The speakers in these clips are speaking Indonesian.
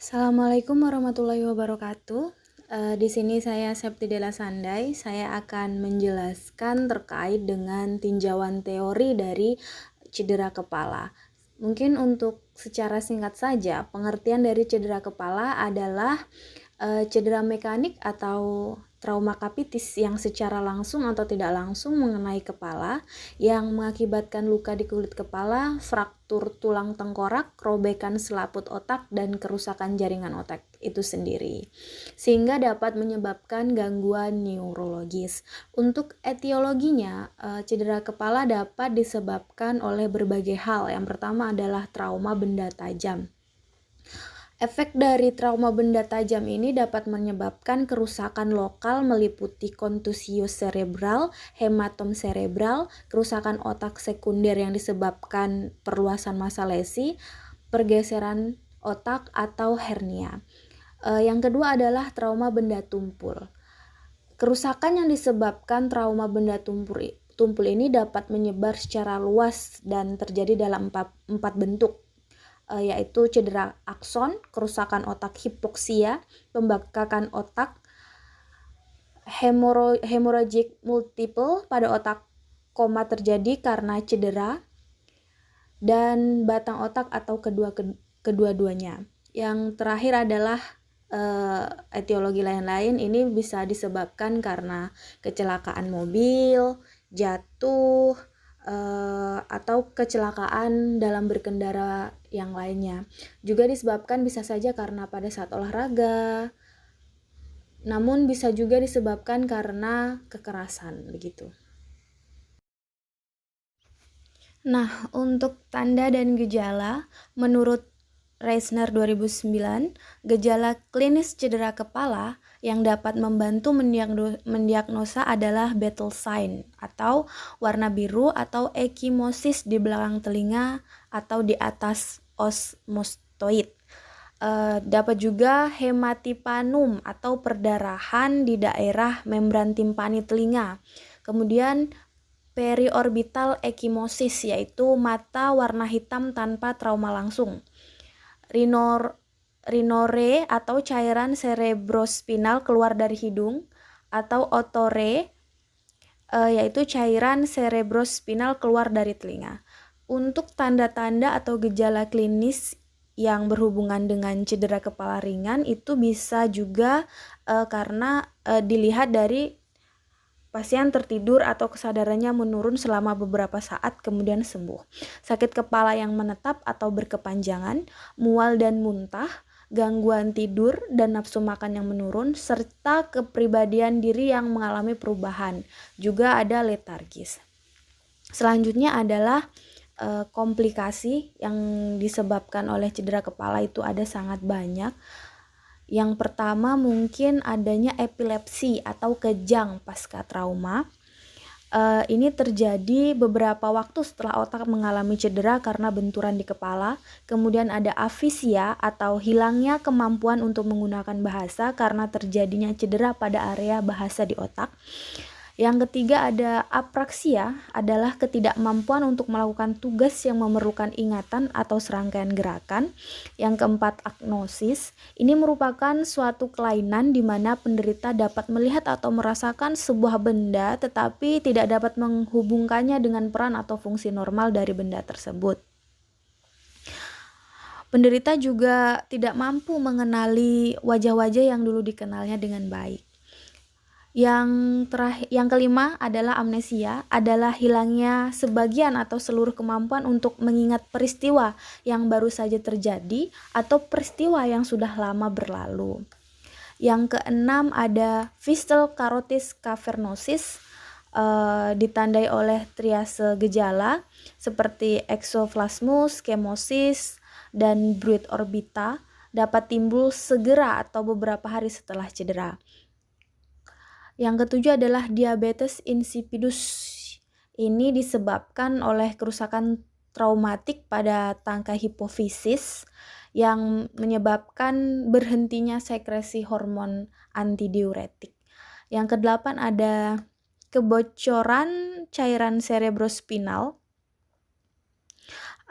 Assalamualaikum warahmatullahi wabarakatuh. Di sini saya Septi Dela Sandai. Saya akan menjelaskan terkait dengan tinjauan teori dari cedera kepala. Mungkin untuk secara singkat saja, pengertian dari cedera kepala adalah cedera mekanik atau trauma kapitis yang secara langsung atau tidak langsung mengenai kepala yang mengakibatkan luka di kulit kepala, fraktur tulang tengkorak, robekan selaput otak, dan kerusakan jaringan otak itu sendiri, sehingga dapat menyebabkan gangguan neurologis. Untuk etiologinya, cedera kepala dapat disebabkan oleh berbagai hal. Yang pertama adalah trauma benda tajam. Efek dari trauma benda tajam ini dapat menyebabkan kerusakan lokal meliputi kontusio cerebral, hematom cerebral, kerusakan otak sekunder yang disebabkan perluasan massa lesi, pergeseran otak atau hernia. Yang kedua adalah trauma benda tumpul. Kerusakan yang disebabkan trauma benda tumpul ini dapat menyebar secara luas dan terjadi dalam empat bentuk, yaitu cedera akson, kerusakan otak hipoksia, pembengkakan otak, hemorrhagic multiple pada otak koma terjadi karena cedera, dan batang otak atau kedua-duanya. Yang terakhir adalah etiologi lain-lain. Ini bisa disebabkan karena kecelakaan mobil, jatuh, atau kecelakaan dalam berkendara yang lainnya. Juga disebabkan bisa saja karena pada saat olahraga, namun bisa juga disebabkan karena kekerasan begitu. Nah, untuk tanda dan gejala, menurut Reisner 2009, gejala klinis cedera kepala yang dapat membantu mendiagnosa adalah battle sign atau warna biru atau ekimosis di belakang telinga atau di atas osmostoid. Dapat juga hematipanum atau perdarahan di daerah membran timpani telinga. Kemudian periorbital ekimosis, yaitu mata warna hitam tanpa trauma langsung. Rhinore atau cairan cerebrospinal keluar dari hidung, atau otore, yaitu cairan cerebrospinal keluar dari telinga. Untuk tanda-tanda atau gejala klinis yang berhubungan dengan cedera kepala ringan itu bisa juga karena dilihat dari pasien tertidur atau kesadarannya menurun selama beberapa saat kemudian sembuh. Sakit kepala yang menetap atau berkepanjangan, mual dan muntah, gangguan tidur dan nafsu makan yang menurun, serta kepribadian diri yang mengalami perubahan. Juga ada letargis. Selanjutnya adalah komplikasi yang disebabkan oleh cedera kepala itu ada sangat banyak. Yang pertama mungkin adanya epilepsi atau kejang pasca trauma. Ini terjadi beberapa waktu setelah otak mengalami cedera karena benturan di kepala. Kemudian ada afisia atau hilangnya kemampuan untuk menggunakan bahasa karena terjadinya cedera pada area bahasa di otak. Yang ketiga ada apraksia, adalah ketidakmampuan untuk melakukan tugas yang memerlukan ingatan atau serangkaian gerakan. Yang keempat agnosis, ini merupakan suatu kelainan di mana penderita dapat melihat atau merasakan sebuah benda tetapi tidak dapat menghubungkannya dengan peran atau fungsi normal dari benda tersebut. Penderita juga tidak mampu mengenali wajah-wajah yang dulu dikenalnya dengan baik. Yang kelima adalah amnesia, adalah hilangnya sebagian atau seluruh kemampuan untuk mengingat peristiwa yang baru saja terjadi atau peristiwa yang sudah lama berlalu. Yang keenam ada visceral carotis cavernosis, ditandai oleh triase gejala seperti exoplasmus, chemosis, dan Bruit orbita, dapat timbul segera atau beberapa hari setelah cedera. Yang ketujuh adalah diabetes insipidus. Ini disebabkan oleh kerusakan traumatik pada tangkai hipofisis yang menyebabkan berhentinya sekresi hormon antidiuretik. Yang kedelapan ada kebocoran cairan cerebrospinal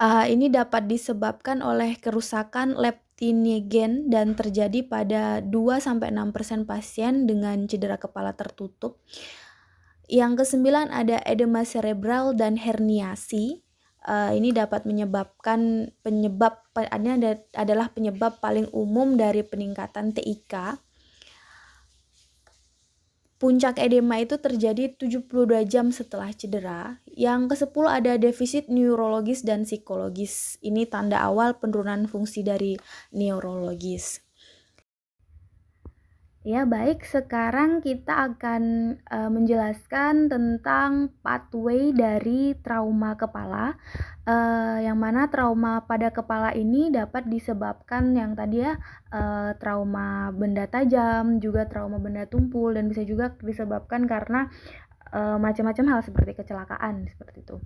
Ini dapat disebabkan oleh kerusakan leptinogen dan terjadi pada 2-6% pasien dengan cedera kepala tertutup. Yang kesembilan ada edema cerebral dan herniasi. Ini dapat menyebabkan adalah penyebab paling umum dari peningkatan TIK. Puncak edema itu terjadi 72 jam setelah cedera. Yang ke-10 ada defisit neurologis dan psikologis. Ini tanda awal penurunan fungsi dari neurologis. Ya, baik. Sekarang kita akan menjelaskan tentang pathway dari trauma kepala. Yang mana trauma pada kepala ini dapat disebabkan yang tadi ya, trauma benda tajam, juga trauma benda tumpul, dan bisa juga disebabkan karena macam-macam hal seperti kecelakaan, seperti itu.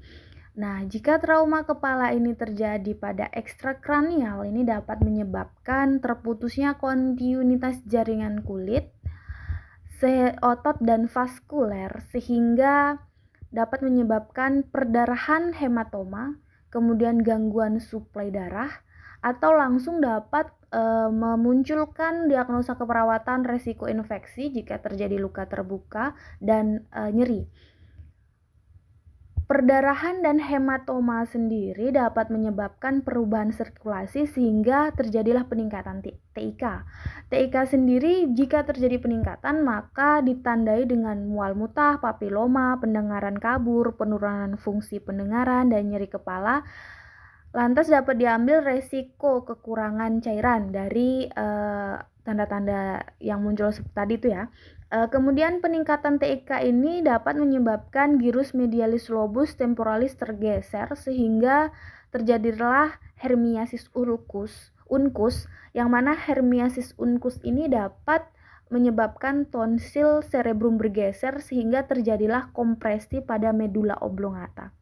Nah, jika trauma kepala ini terjadi pada ekstrakranial, ini dapat menyebabkan terputusnya kontinuitas jaringan kulit, otot dan vaskuler, sehingga dapat menyebabkan perdarahan hematoma, kemudian gangguan suplai darah, atau langsung dapat memunculkan diagnosa keperawatan resiko infeksi jika terjadi luka terbuka dan nyeri. Perdarahan dan hematoma sendiri dapat menyebabkan perubahan sirkulasi sehingga terjadilah peningkatan TIK. TIK sendiri jika terjadi peningkatan maka ditandai dengan mual muntah, papiloma, pendengaran kabur, penurunan fungsi pendengaran, dan nyeri kepala. Lantas dapat diambil resiko kekurangan cairan dari tanda-tanda yang muncul tadi itu ya. Kemudian peningkatan TIK ini dapat menyebabkan gyrus medialis lobus temporalis tergeser sehingga terjadilah herniasis uncus, yang mana herniasis uncus ini dapat menyebabkan tonsil cerebrum bergeser sehingga terjadilah kompresi pada medula oblongata.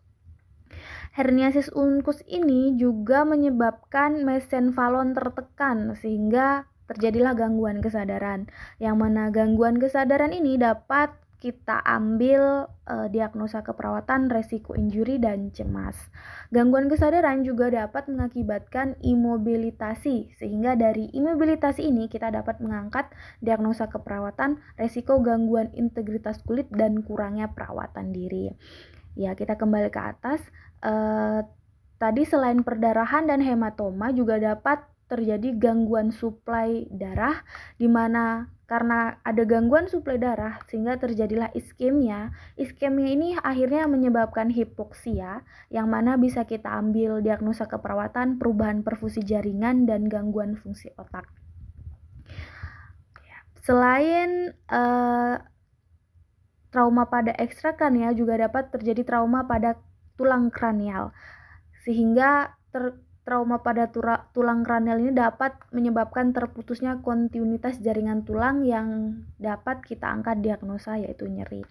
Herniasis uncus ini juga menyebabkan mesenfalon tertekan sehingga terjadilah gangguan kesadaran, yang mana gangguan kesadaran ini dapat kita ambil diagnosa keperawatan resiko injuri dan cemas. Gangguan kesadaran juga dapat mengakibatkan imobilitasi, sehingga dari imobilitasi ini kita dapat mengangkat diagnosa keperawatan resiko gangguan integritas kulit dan kurangnya perawatan diri. Ya, kita kembali ke atas. Tadi selain perdarahan dan hematoma juga dapat terjadi gangguan suplai darah, di mana karena ada gangguan suplai darah sehingga terjadilah iskemia. Iskemia ini akhirnya menyebabkan hipoksia, yang mana bisa kita ambil diagnosa keperawatan perubahan perfusi jaringan dan gangguan fungsi otak. Selain trauma pada ekstrakranial juga dapat terjadi trauma pada tulang kranial, sehingga trauma pada tulang kranial ini dapat menyebabkan terputusnya kontinuitas jaringan tulang yang dapat kita angkat diagnosa yaitu nyeri.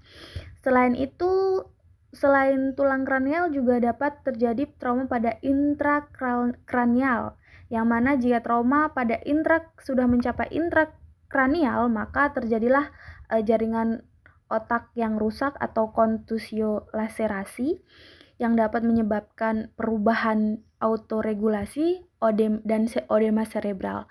Selain itu, selain tulang kranial juga dapat terjadi trauma pada intrakranial, yang mana jika trauma pada sudah mencapai intrakranial maka terjadilah jaringan otak yang rusak atau kontusio laserasi, yang dapat menyebabkan perubahan autoregulasi dan odema cerebral,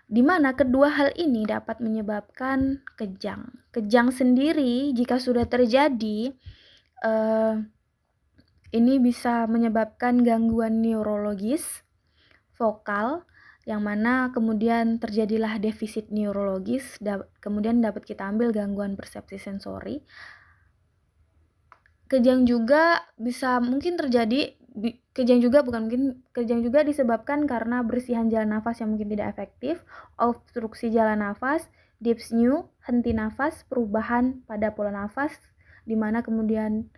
di mana kedua hal ini dapat menyebabkan kejang. Kejang sendiri jika sudah terjadi ini bisa menyebabkan gangguan neurologis, vokal, yang mana kemudian terjadilah defisit neurologis, kemudian dapat kita ambil gangguan persepsi sensori. Kejang juga disebabkan karena bersihan jalan nafas yang mungkin tidak efektif, obstruksi jalan nafas, dyspnea, henti nafas, perubahan pada pola nafas, di mana kemudian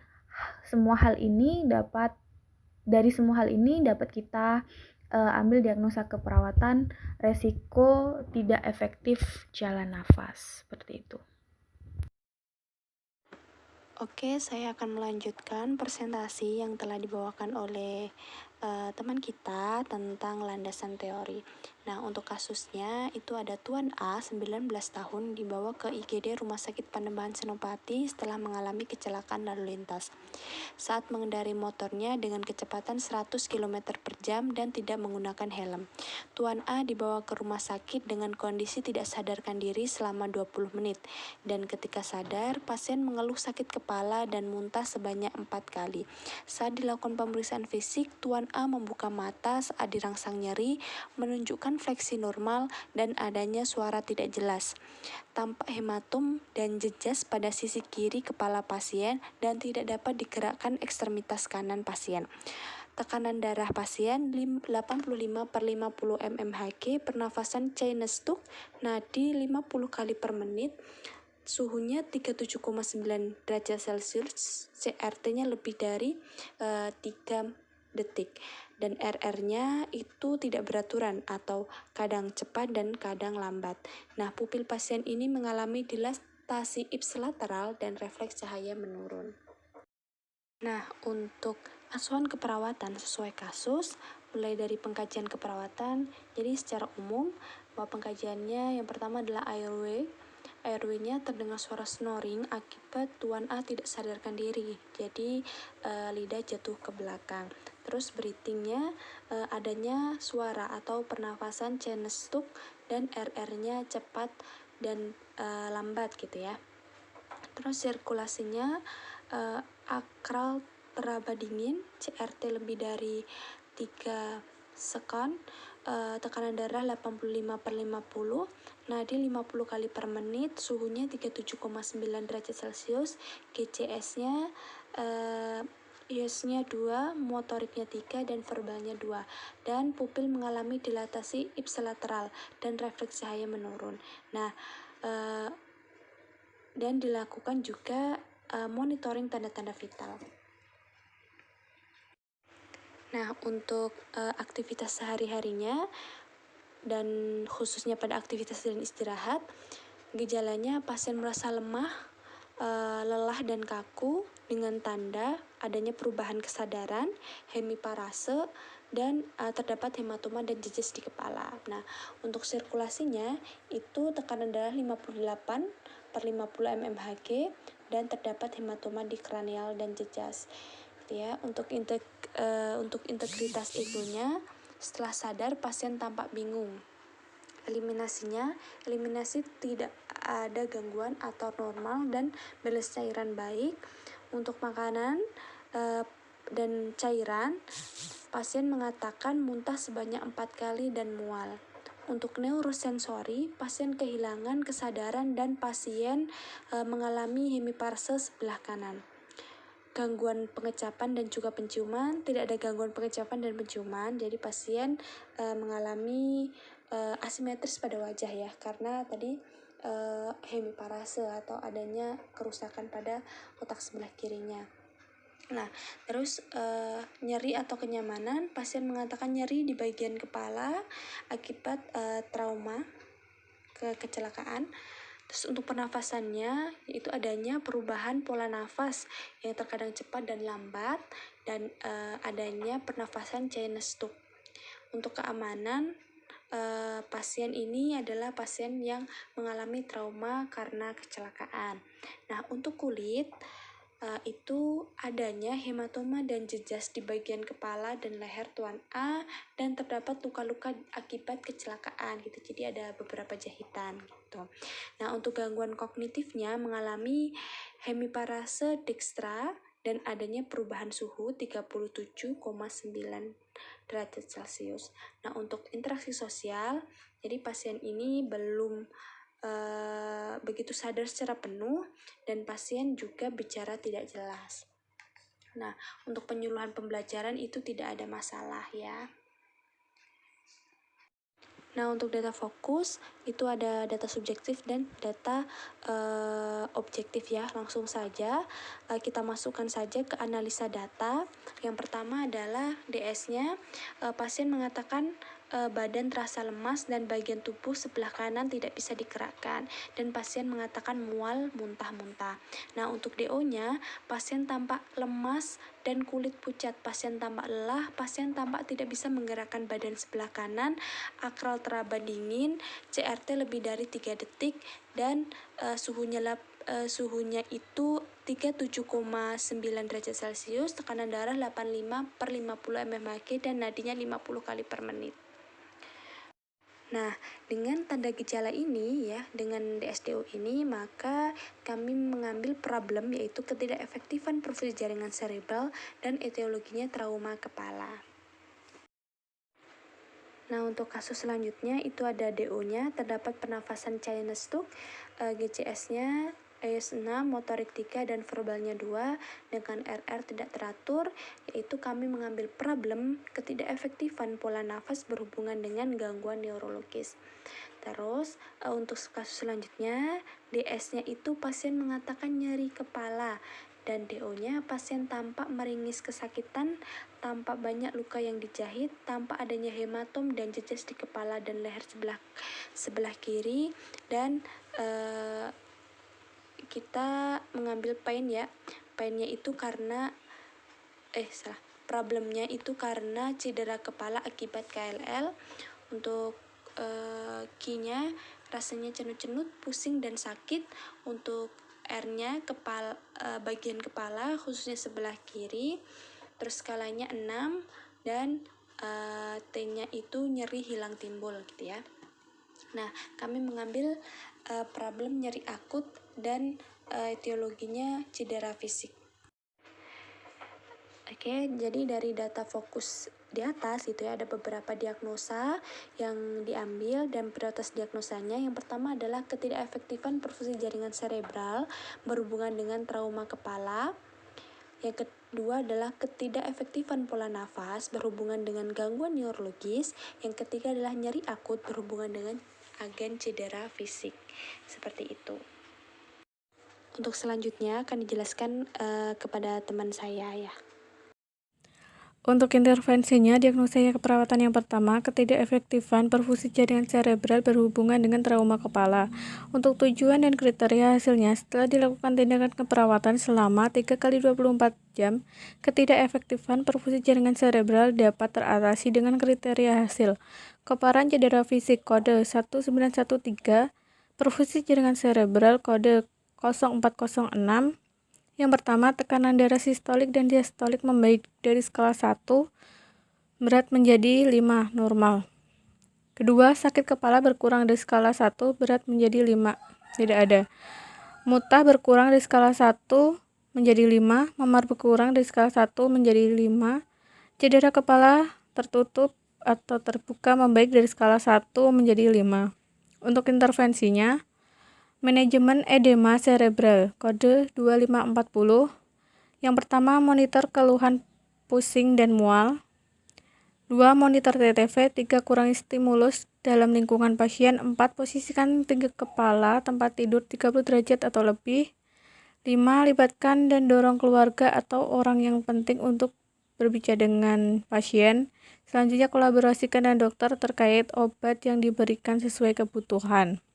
dari semua hal ini dapat kita ambil diagnosa keperawatan resiko tidak efektif jalan nafas, seperti itu. Oke, saya akan melanjutkan presentasi yang telah dibawakan oleh teman kita tentang landasan teori. Nah, untuk kasusnya itu ada Tuan A, 19 tahun, dibawa ke IGD Rumah Sakit Panembahan Senopati setelah mengalami kecelakaan lalu lintas. Saat mengendarai motornya dengan kecepatan 100 km per jam dan tidak menggunakan helm. Tuan A dibawa ke rumah sakit dengan kondisi tidak sadarkan diri selama 20 menit. Dan ketika sadar, pasien mengeluh sakit kepala dan muntah sebanyak 4 kali. Saat dilakukan pemeriksaan fisik, Tuan A membuka mata saat dirangsang nyeri, menunjukkan fleksi normal dan adanya suara tidak jelas. Tampak hematom dan jejas pada sisi kiri kepala pasien dan tidak dapat digerakkan ekstremitas kanan pasien. Tekanan darah pasien 85/50 mmHg, pernafasan Cheyne-Stokes, nadi 50 kali per menit, suhunya 37,9 derajat Celcius, CRT-nya lebih dari 3 detik, dan RR-nya itu tidak beraturan atau kadang cepat dan kadang lambat. Nah, pupil pasien ini mengalami dilatasi ipsilateral dan refleks cahaya menurun. Nah, untuk asuhan keperawatan sesuai kasus, mulai dari pengkajian keperawatan, jadi secara umum, bahwa pengkajiannya yang pertama adalah airway. Airway-nya terdengar suara snoring akibat Tuan A tidak sadarkan diri, jadi lidah jatuh ke belakang. Terus breathing-nya adanya suara atau pernafasan Cheyne-Stokes dan RR-nya cepat dan lambat gitu ya. Terus sirkulasinya akral teraba dingin, CRT lebih dari 3 sekon, tekanan darah 85/50, nadi 50 kali per menit, suhunya 37,9 derajat Celcius, GCS-nya IS-nya 2, motoriknya 3, dan verbalnya 2. Dan pupil mengalami dilatasi ipsilateral dan refleks cahaya menurun. Nah, dan dilakukan juga monitoring tanda-tanda vital. Nah, untuk aktivitas sehari-harinya dan khususnya pada aktivitas dan istirahat, gejalanya pasien merasa lemah, lelah dan kaku dengan tanda adanya perubahan kesadaran, hemiparase, dan terdapat hematoma dan jejas di kepala. Nah, untuk sirkulasinya itu tekanan darah 58/50 mmHg dan terdapat hematoma di kranial dan jejas. Ya, untuk integritas egonya, setelah sadar pasien tampak bingung. Eliminasi tidak ada gangguan atau normal dan balance cairan baik. Untuk makanan dan cairan, pasien mengatakan muntah sebanyak 4 kali dan mual. Untuk neurosensori, pasien kehilangan kesadaran dan pasien mengalami hemiparse sebelah kanan. Gangguan pengecapan dan juga penciuman, tidak ada gangguan pengecapan dan penciuman, jadi pasien mengalami asimetris pada wajah ya, karena tadi hemiparase atau adanya kerusakan pada otak sebelah kirinya. Nah, terus nyeri atau kenyamanan, pasien mengatakan nyeri di bagian kepala akibat trauma kecelakaan. Terus untuk pernafasannya, itu adanya perubahan pola nafas yang terkadang cepat dan lambat, dan adanya pernafasan Cheyne-Stokes. Untuk keamanan, pasien ini adalah pasien yang mengalami trauma karena kecelakaan. Nah, untuk kulit, itu adanya hematoma dan jejas di bagian kepala dan leher Tuan A, dan terdapat luka-luka akibat kecelakaan gitu, jadi ada beberapa jahitan gitu. Nah, untuk gangguan kognitifnya mengalami hemiparase dekstra dan adanya perubahan suhu 37,9 derajat Celcius. Nah, untuk interaksi sosial, jadi pasien ini belum begitu sadar secara penuh, dan pasien juga bicara tidak jelas. Nah, untuk penyuluhan pembelajaran itu tidak ada masalah ya. Nah, untuk data fokus itu ada data subjektif dan data objektif ya. Langsung saja kita masukkan saja ke analisa data. Yang pertama adalah DS-nya, pasien mengatakan badan terasa lemas dan bagian tubuh sebelah kanan tidak bisa digerakkan, dan pasien mengatakan mual, muntah-muntah. Nah, untuk DO-nya, pasien tampak lemas dan kulit pucat, pasien tampak lelah, pasien tampak tidak bisa menggerakkan badan sebelah kanan, akral teraba dingin, CRT lebih dari 3 detik, dan suhunya itu 37,9 derajat Celcius, tekanan darah 85/50 mmHg, dan nadinya 50 kali per menit. Nah, dengan tanda gejala ini ya, dengan DSDO ini, maka kami mengambil problem yaitu ketidakefektifan perfusi jaringan serebral dan etiologinya trauma kepala. Nah, untuk kasus selanjutnya itu ada DO-nya, terdapat pernafasan Cheyenne-Stokes, GCS-nya ES6, motorik 3, dan verbalnya 2, dengan RR tidak teratur, yaitu kami mengambil problem ketidakefektifan pola nafas berhubungan dengan gangguan neurologis. Terus, untuk kasus selanjutnya, DS-nya itu pasien mengatakan nyeri kepala, dan DO-nya pasien tampak meringis kesakitan, tampak banyak luka yang dijahit, tampak adanya hematom dan jejas di kepala dan leher sebelah kiri, dan kita mengambil pain ya. Painnya itu karena problemnya itu karena cedera kepala akibat KLL. Untuk Q-nya rasanya cenut-cenut, pusing dan sakit. Untuk R-nya bagian kepala khususnya sebelah kiri. Terus skalanya 6, dan T-nya itu nyeri hilang timbul gitu ya. Nah, kami mengambil problem nyeri akut dan etiologinya cedera fisik. Oke, jadi dari data fokus di atas itu ya, ada beberapa diagnosa yang diambil dan prioritas diagnosanya. Yang pertama adalah ketidakefektifan perfusi jaringan serebral berhubungan dengan trauma kepala. Yang kedua adalah ketidakefektifan pola nafas berhubungan dengan gangguan neurologis. Yang ketiga adalah nyeri akut berhubungan dengan agen cedera fisik. Seperti itu. Untuk selanjutnya akan dijelaskan kepada teman saya ya. Untuk intervensinya, diagnosa keperawatan yang pertama, ketidakefektifan perfusi jaringan serebral berhubungan dengan trauma kepala. Untuk tujuan dan kriteria hasilnya, setelah dilakukan tindakan keperawatan selama 3x24 jam, ketidakefektifan perfusi jaringan serebral dapat teratasi dengan kriteria hasil. Keparan cedera fisik kode 1913, perfusi jaringan serebral kode 0406. Yang pertama, tekanan darah sistolik dan diastolik membaik dari skala 1, berat menjadi 5, normal. Kedua, sakit kepala berkurang dari skala 1, berat menjadi 5, tidak ada. Muntah berkurang dari skala 1 menjadi 5, memar berkurang dari skala 1 menjadi 5. Cedera kepala tertutup atau terbuka membaik dari skala 1 menjadi 5. Untuk intervensinya, manajemen edema serebral kode 2540. Yang pertama, monitor keluhan pusing dan mual. 2. Monitor TTV. 3. Kurangi stimulus dalam lingkungan pasien. 4. Posisikan tinggi kepala tempat tidur 30 derajat atau lebih. 5. Libatkan dan dorong keluarga atau orang yang penting untuk berbicara dengan pasien. Selanjutnya, kolaborasikan dengan dokter terkait obat yang diberikan sesuai kebutuhan.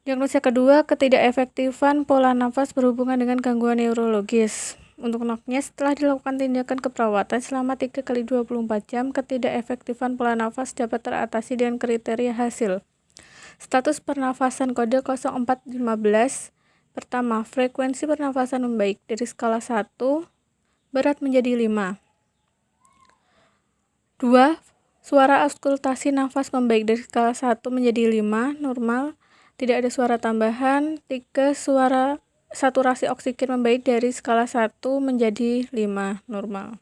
Diagnosa kedua, ketidakefektifan pola nafas berhubungan dengan gangguan neurologis. Untuk NOK-nya, setelah dilakukan tindakan keperawatan selama 3x24 jam, ketidakefektifan pola nafas dapat teratasi dengan kriteria hasil. Status pernafasan kode 0415. Pertama, frekuensi pernafasan membaik dari skala 1, berat menjadi 5. 2. Suara auskultasi nafas membaik dari skala 1 menjadi 5, normal. Tidak ada suara tambahan. 3. Saturasi oksigen membaik dari skala 1 menjadi 5, normal.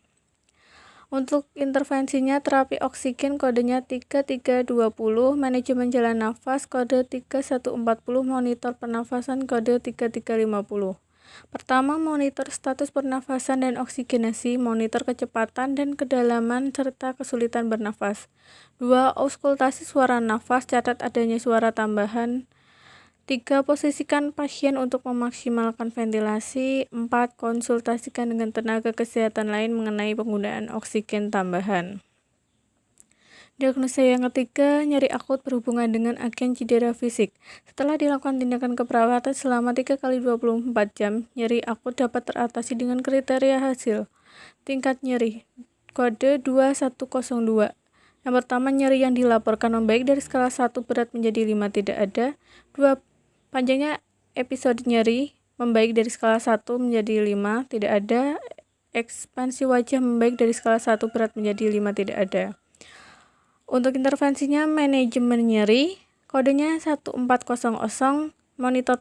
Untuk intervensinya, terapi oksigen kodenya 3320, manajemen jalan nafas kode 3140, monitor pernafasan kode 3350. Pertama, monitor status pernafasan dan oksigenasi, monitor kecepatan dan kedalaman serta kesulitan bernafas. 2. Auskultasi suara nafas, catat adanya suara tambahan. 3. Posisikan pasien untuk memaksimalkan ventilasi. 4. Konsultasikan dengan tenaga kesehatan lain mengenai penggunaan oksigen tambahan. Diagnosa yang ketiga, nyeri akut berhubungan dengan agen cedera fisik. Setelah dilakukan tindakan keperawatan selama 3 kali 24 jam, nyeri akut dapat teratasi dengan kriteria hasil. Tingkat nyeri, kode 2102. Yang pertama, nyeri yang dilaporkan membaik dari skala 1 berat menjadi 5 tidak ada. 2. Panjangnya episode nyeri membaik dari skala 1 menjadi 5 tidak ada. Ekspansi wajah membaik dari skala 1 berat menjadi 5 tidak ada. Untuk intervensinya, manajemen nyeri, kodenya 1400, monitor